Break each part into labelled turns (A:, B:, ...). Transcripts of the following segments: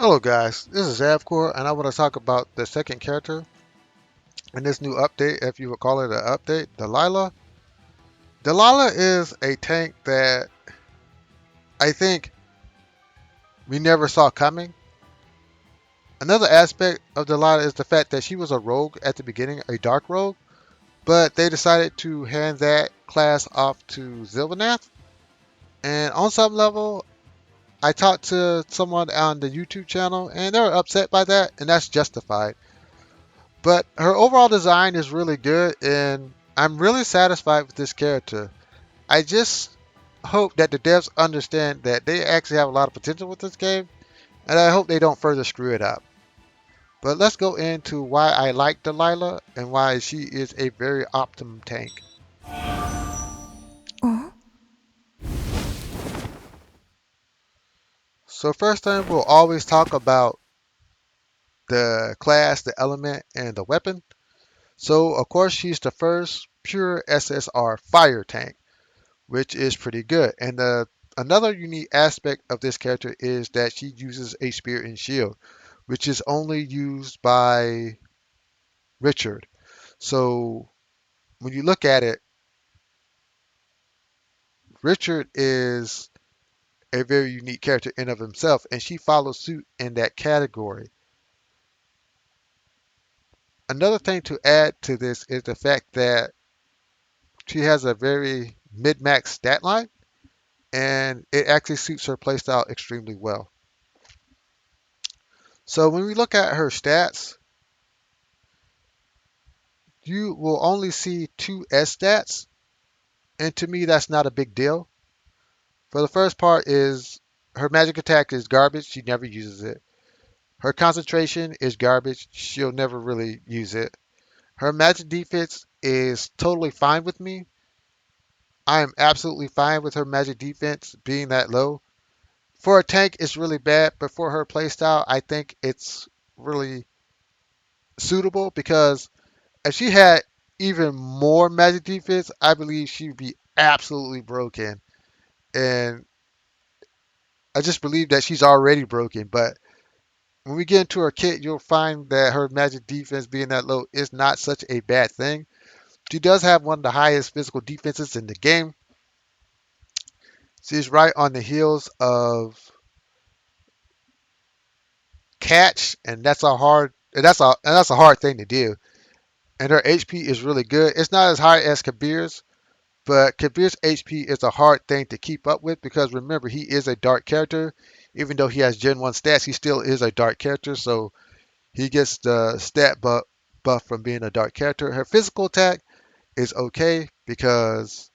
A: Hello guys, this is Avcoor and I want to talk about the second character in this new update, if you would call it an update, Delilah. Delilah is a tank that I think we never saw coming. Another aspect of Delilah is the fact that she was a rogue at the beginning, a dark rogue, but they decided to hand that class off to Zylvanath. And on some level, I talked to someone on the YouTube channel and they were upset by that, and that's justified. But her overall design is really good, and I'm really satisfied with this character. I just hope that the devs understand that they actually have a lot of potential with this game, and I hope they don't further screw it up. But let's go into why I like Delilah and why she is a very optimum tank.
B: Oh,
A: So first thing, we'll always talk about the class, the element, and the weapon. So of course she's the first pure SSR fire tank, which is pretty good. And another unique aspect of this character is that she uses a spear and shield, which is only used by Richard. So when you look at it, Richard is a very unique character in of himself, and she follows suit in that category. Another thing to add to this is the fact that she has a very mid-max stat line, and it actually suits her playstyle extremely well. So when we look at her stats, you will only see two S stats, and to me that's not a big deal. For the first part is her magic attack is garbage, she never uses it. Her concentration is garbage, she'll never really use it. Her magic defense is totally fine with me. I am absolutely fine with her magic defense being that low. For a tank, it's really bad, but for her playstyle, I think it's really suitable because if she had even more magic defense, I believe she'd be absolutely broken. And I just believe that she's already broken. But when we get into her kit, you'll find that her magic defense being that low is not such a bad thing. She does have one of the highest physical defenses in the game. She's right on the heels of Catch, and that's a hard thing to do. And her HP is really good. It's not as high as Kabir's, but Kabir's HP is a hard thing to keep up with because remember, he is a dark character. Even though he has Gen 1 stats, he still is a dark character, so he gets the buff from being a dark character. Her physical attack is okay because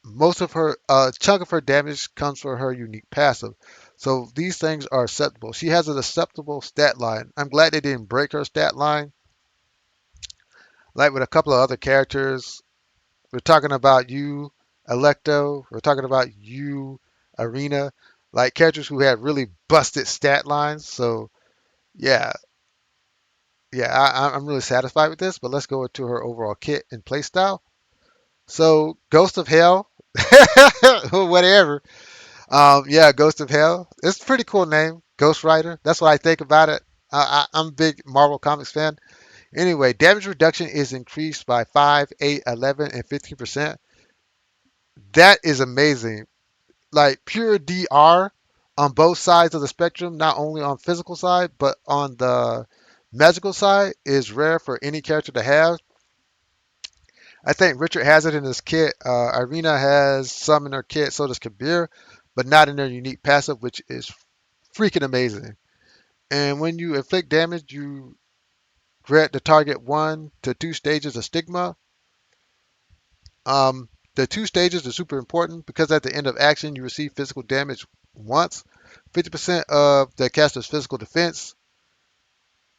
A: most of her chunk of her damage comes from her unique passive. So these things are acceptable. She has an acceptable stat line. I'm glad they didn't break her stat line like with a couple of other characters. We're talking about you, Electo. We're talking about you, Arena, like characters who had really busted stat lines. So yeah, I'm really satisfied with this. But let's go into her overall kit and playstyle. So Ghost of Hell, whatever. Yeah, Ghost of Hell. It's a pretty cool name, Ghost Rider. That's what I think about it. I'm a big Marvel Comics fan. Anyway, damage reduction is increased by 5, 8, 11, and 15%. That is amazing. Like pure DR on both sides of the spectrum, not only on physical side, but on the magical side is rare for any character to have. I think Richard has it in his kit. Irina has some in her kit, so does Kabir, but not in their unique passive, which is freaking amazing. And when you inflict damage, you grant the target 1 to 2 stages of stigma. The 2 stages are super important because at the end of action, you receive physical damage once, 50% of the caster's physical defense.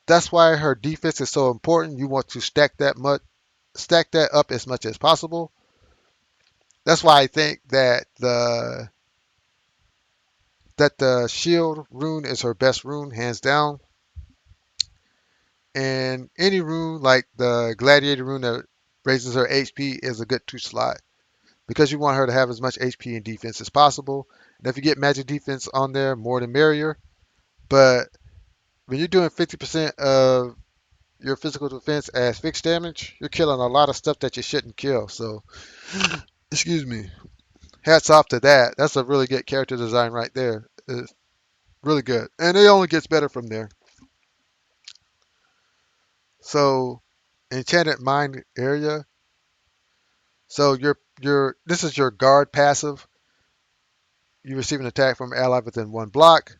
A: That's why her defense is so important. You want to stack that up as much as possible. That's why I think that the shield rune is her best rune, hands down. And any rune like the gladiator rune that raises her HP is a good 2 slot because you want her to have as much HP and defense as possible. And if you get magic defense on there, more the merrier. But when you're doing 50% of your physical defense as fixed damage, you're killing a lot of stuff that you shouldn't kill. So, excuse me. Hats off to that. That's a really good character design right there. It's really good, and it only gets better from there. So, enchanted mine area. So your this is your guard passive. You receive an attack from an ally within one block.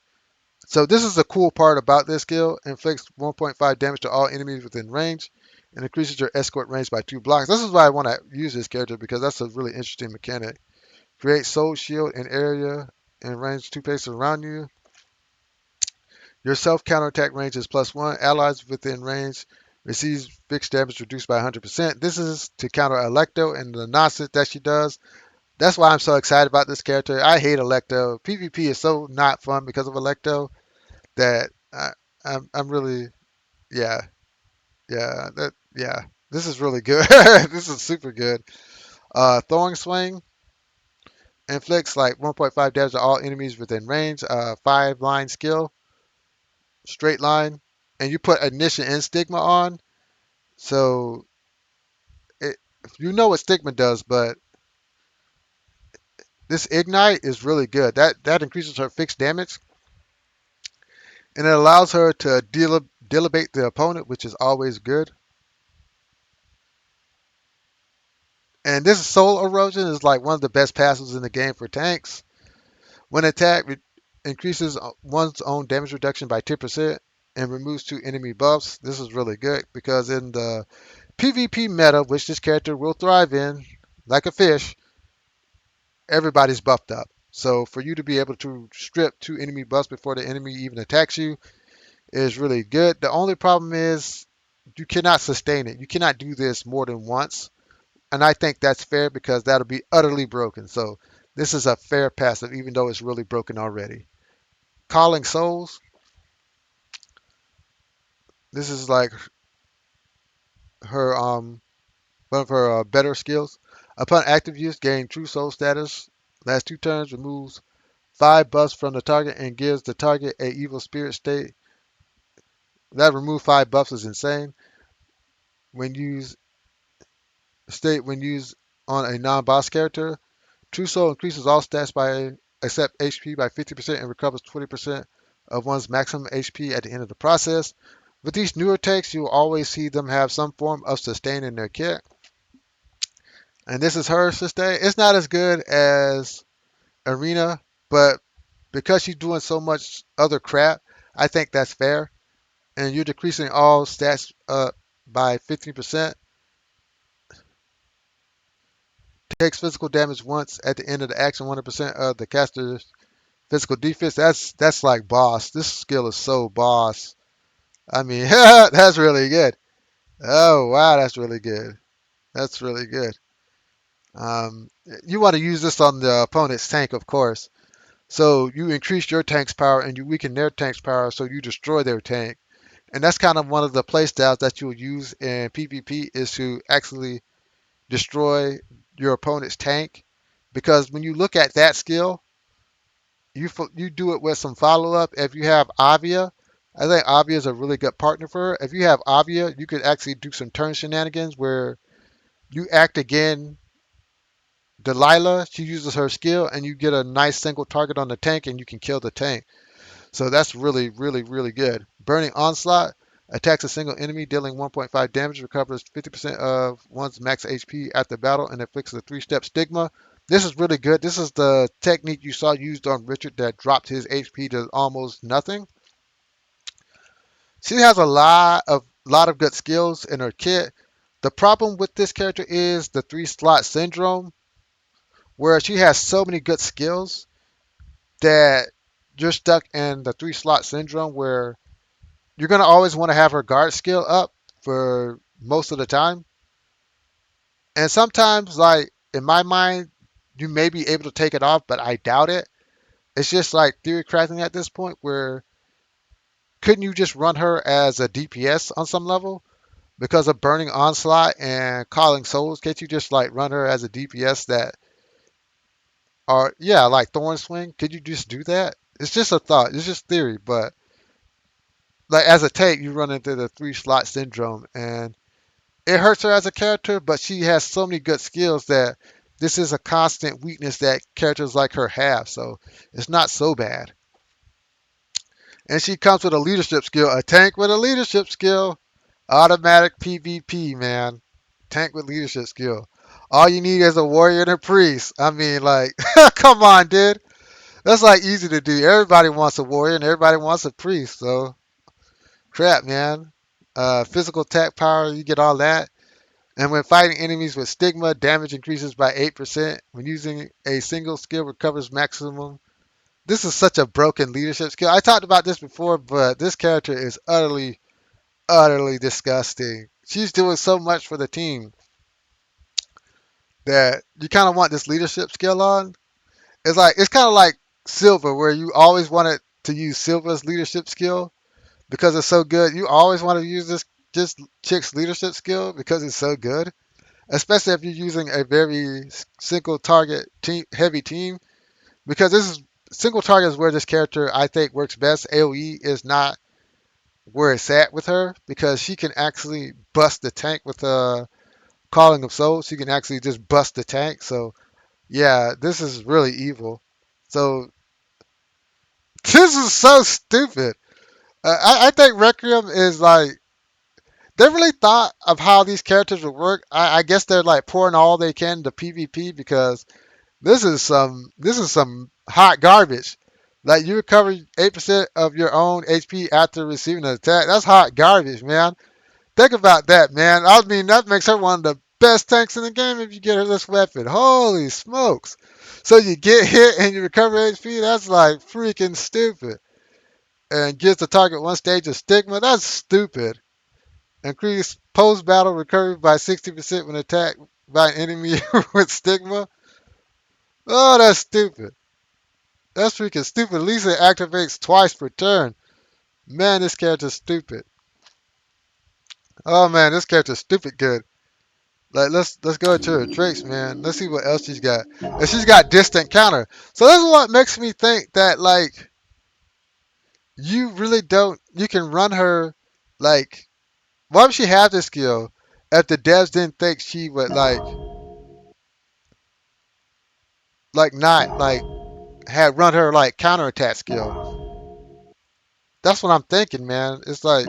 A: So this is the cool part about this skill. Inflicts 1.5 damage to all enemies within range and increases your escort range by 2 blocks. This is why I want to use this character because that's a really interesting mechanic. Create soul shield in area and range 2 paces around you. Your self counterattack range is +1. Allies within range receives fixed damage reduced by 100%. This is to counter Electo and the nonsense that she does. That's why I'm so excited about this character. I hate Electo. PvP is so not fun because of Electo that I'm really, yeah, yeah. This is really good. This is super good. Throwing swing inflicts like 1.5 damage to all enemies within range. 5 line skill, straight line, and you put ignition and stigma on. So it, you know what stigma does, but this ignite is really good. That increases her fixed damage, and it allows her to delibate the opponent, which is always good. And this soul erosion is like one of the best passives in the game for tanks. When attacked, it increases one's own damage reduction by 10% and removes 2 enemy buffs. This is really good because in the PvP meta, which this character will thrive in, like a fish, everybody's buffed up. So for you to be able to strip 2 enemy buffs before the enemy even attacks you is really good. The only problem is you cannot sustain it. You cannot do this more than once. And I think that's fair because that'll be utterly broken. So this is a fair passive, even though it's really broken already. Calling Souls. This is like her one of her better skills. Upon active use, gain True Soul status. Last 2 turns, removes 5 buffs from the target and gives the target a evil spirit state. That remove 5 buffs is insane. When used when used on a non-boss character, True Soul increases all stats by except HP by 50% and recovers 20% of one's maximum HP at the end of the process. With these newer takes, you'll always see them have some form of sustain in their kit. And this is her sustain. It's not as good as Arena, but because she's doing so much other crap, I think that's fair. And you're decreasing all stats by 15%. Takes physical damage once at the end of the action. 100% of the caster's physical defense. That's like boss. This skill is so boss. I mean, that's really good. Oh wow, that's really good. That's really good. Um, you want to use this on the opponent's tank, of course. So you increase your tank's power and you weaken their tank's power, so you destroy their tank. And that's kind of one of the playstyles that you'll use in PvP is to actually destroy your opponent's tank. Because when you look at that skill, you do it with some follow up. If you have Avia, I think Avia is a really good partner for her. If you have Avia, you could actually do some turn shenanigans where you act again. Delilah, she uses her skill, and you get a nice single target on the tank, and you can kill the tank. So that's really, really, really good. Burning Onslaught attacks a single enemy, dealing 1.5 damage, recovers 50% of one's max HP after battle, and inflicts a 3-step stigma. This is really good. This is the technique you saw used on Richard that dropped his HP to almost nothing. She has a lot of good skills in her kit. The problem with this character is the 3-slot syndrome, where she has so many good skills that you're stuck in the 3-slot syndrome where you're going to always want to have her guard skill up for most of the time. And sometimes, like, in my mind, you may be able to take it off, but I doubt it. It's just like theory crafting at this point where couldn't you just run her as a DPS on some level? Because of Burning Onslaught and Calling Souls, can't you just like run her as a DPS that are, yeah, like Thorn Swing? Could you just do that? It's just a thought. It's just theory, but like as a tank, you run into the 3 slot syndrome, and it hurts her as a character, but she has so many good skills that this is a constant weakness that characters like her have. So it's not so bad. And she comes with a leadership skill. A tank with a leadership skill. Automatic PvP, man. Tank with leadership skill. All you need is a warrior and a priest. I mean, like, come on, dude. That's like easy to do. Everybody wants a warrior and everybody wants a priest. So, crap, man. Physical attack power, you get all that. And when fighting enemies with stigma, damage increases by 8%. When using a single skill, recovers maximum. This is such a broken leadership skill. I talked about this before, but this character is utterly, utterly disgusting. She's doing so much for the team that you kind of want this leadership skill on. It's kind of like Silver, where you always wanted to use Silver's leadership skill because it's so good. You always want to use this chick's leadership skill because it's so good, especially if you're using a very single target team heavy team. Because this is single target is where this character I think works best. AOE is not where it's at with her because she can actually bust the tank with Calling of Souls. She can actually just bust the tank. So yeah, this is really evil. So this is so stupid. I think Requiem is like they really thought of how these characters would work. I guess they're like pouring all they can to PvP because this is some hot garbage. Like you recover 8% of your own HP after receiving an attack. That's hot garbage, man. Think about that, man. I mean, that makes her one of the best tanks in the game if you get her this weapon. Holy smokes. So you get hit and you recover HP? That's like freaking stupid. And gives the target one stage of stigma? That's stupid. Increase post battle recovery by 60% when attacked by an enemy with stigma? Oh, that's stupid. That's freaking stupid. At least it activates twice per turn. Man, this character's stupid. Oh man, this character's stupid good. Like let's go into her traits, man. Let's see what else she's got. And she's got distant counter. So that's what makes me think that like you really don't you can run her like why would she have this skill if the devs didn't think she would like not like have run her like counterattack skill. That's what I'm thinking, man. It's like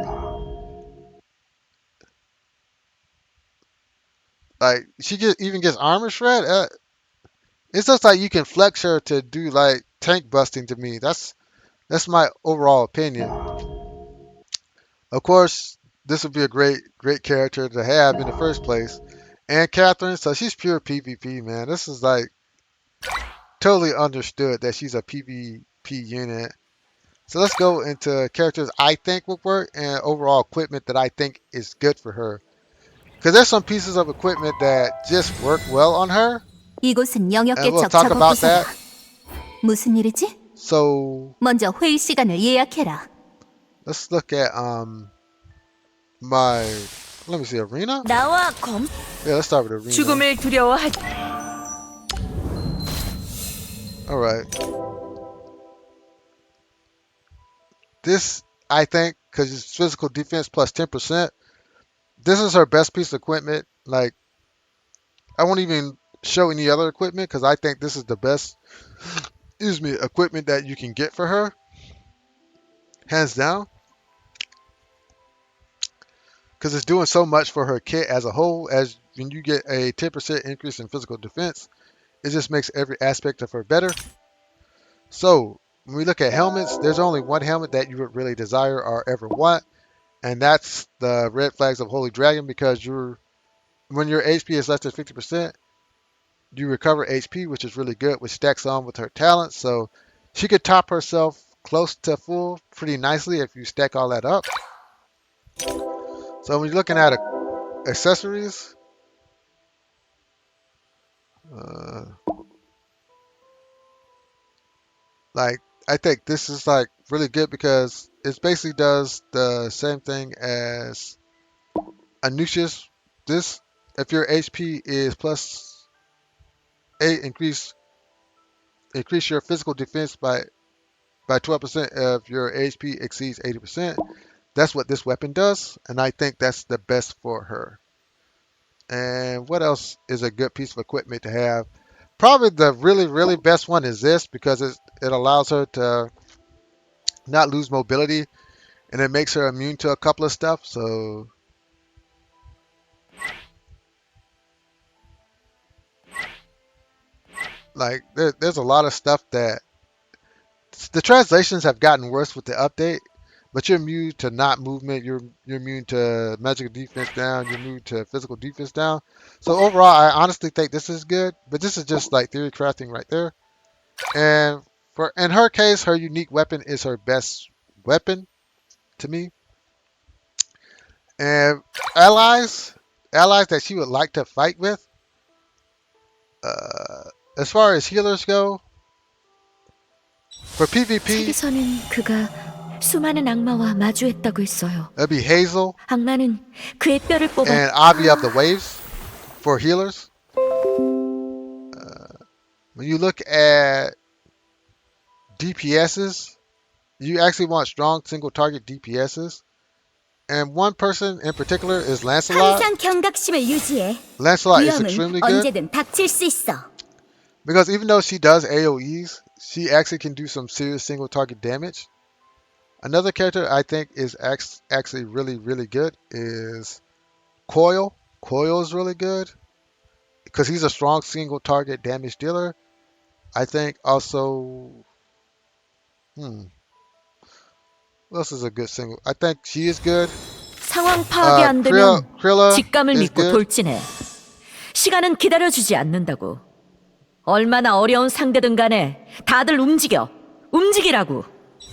A: she even gets armor shred. It's just like you can flex her to do like tank busting to me. That's my overall opinion. Of course, this would be a great character to have in the first place. And Catherine, so she's pure PvP, man. This is like totally understood that she's a PvP unit. So let's go into characters I think would work and overall equipment that I think is good for her. Because there's some pieces of equipment that just work well on her,
B: 이곳은
A: and
B: 영역계
A: we'll talk
B: 적착업
A: about
B: 부서다.
A: that.
B: 무슨 일이지?
A: So
B: 먼저 회의 시간을 예약해라.
A: let's look at my let me see arena.
B: 나와 검.
A: Yeah, let's start with arena.
B: 죽음을 두려워하지.
A: All right. This I think because it's physical defense plus 10%. This is her best piece of equipment. Like I won't even show any other equipment because I think this is the best. Excuse me, equipment that you can get for her, hands down. Because it's doing so much for her kit as a whole. As when you get a 10% increase in physical defense, it just makes every aspect of her better. So when we look at helmets, there's only one helmet that you would really desire or ever want, and that's the Red Flags of Holy Dragon because when your HP is less than 50%, you recover HP, which is really good, which stacks on with her talents. So she could top herself close to full pretty nicely if you stack all that up. So when you're looking at accessories, uh, like I think this is like really good because it basically does the same thing as Anush's. This, if your HP is plus 8, increase your physical defense by 12% if your HP exceeds 80%. That's what this weapon does, and I think that's the best for her. And what else is a good piece of equipment to have? Probably the really, really best one is this because it allows her to not lose mobility and it makes her immune to a couple of stuff. So, like, there's a lot of stuff that the translations have gotten worse with the update, but you're immune to not movement. You're immune to magical defense down. You're immune to physical defense down. So overall, I honestly think this is good. But this is just like theory crafting right there. And for in her case, her unique weapon is her best weapon to me. And allies, allies that she would like to fight with. Uh, as far as healers go, for PvP,
B: 책에서는 그가 수많은 악마와 마주했다고 했어요.
A: it'd be Hazel
B: 악마는 그의 뼈를 뽑아
A: and Avi of the Waves for healers. When you look at DPSs, you actually want strong single target DPSs. And one person in particular is Lancelot.
B: 항상 경각심을 유지해.
A: Lancelot is
B: 위험은
A: extremely good
B: 언제든 닥칠 수 있어.
A: because even though she does AoEs, she actually can do some serious single target damage. Another character I think is actually really, really good is Coil. Coil is really good because he's a strong single target damage dealer. I think also, what else is a good single? I think she is good.
B: 상황 파악이 안 되면
A: Krilla
B: 직감을
A: is
B: 믿고
A: good.
B: 돌진해. 시간은 기다려주지 않는다고. 얼마나 어려운 상대든 간에 다들 움직여. 움직이라고.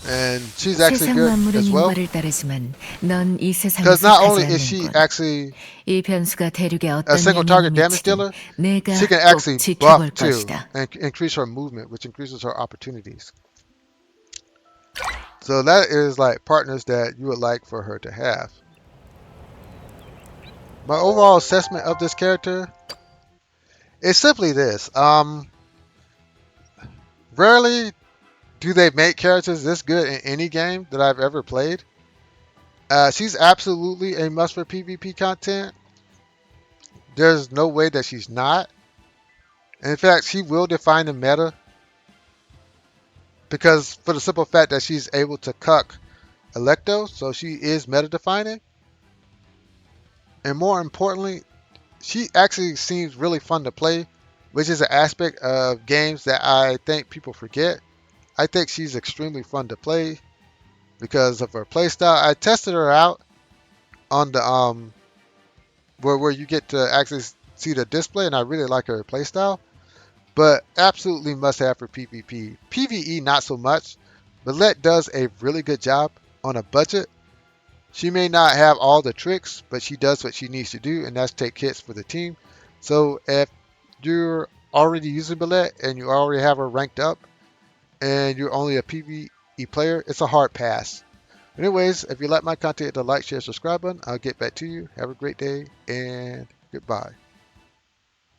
A: And she's actually good
B: 만물은
A: as well.
B: 인과를 따르지만 넌 이
A: Because
B: 세상에서
A: not only
B: 가지
A: is she
B: 않는 것.
A: actually
B: 이 변수가 대륙에
A: a
B: 어떤
A: single target damage dealer,
B: 내가
A: she can
B: 꼭
A: actually
B: 지켜볼
A: buff too
B: 것이다.
A: and increase her movement, which increases her opportunities. So that is like partners that you would like for her to have. My overall assessment of this character is simply this. Rarely do they make characters this good in any game that I've ever played. She's absolutely a must for PvP content. There's no way that she's not. In fact, she will define the meta because for the simple fact that she's able to cuck Electo, so she is meta defining. And more importantly, she actually seems really fun to play, which is an aspect of games that I think people forget. I think she's extremely fun to play because of her playstyle. I tested her out on the where you get to actually see the display, and I really like her playstyle. But absolutely must have for PvP. PvE not so much, but Let does a really good job on a budget. She may not have all the tricks, but she does what she needs to do, and that's take hits for the team. So if you're already using Ballet and you already have her ranked up, and you're only a PvE player, it's a hard pass. Anyways, if you like my content, hit the like, share, subscribe button. I'll get back to you. Have a great day, and goodbye.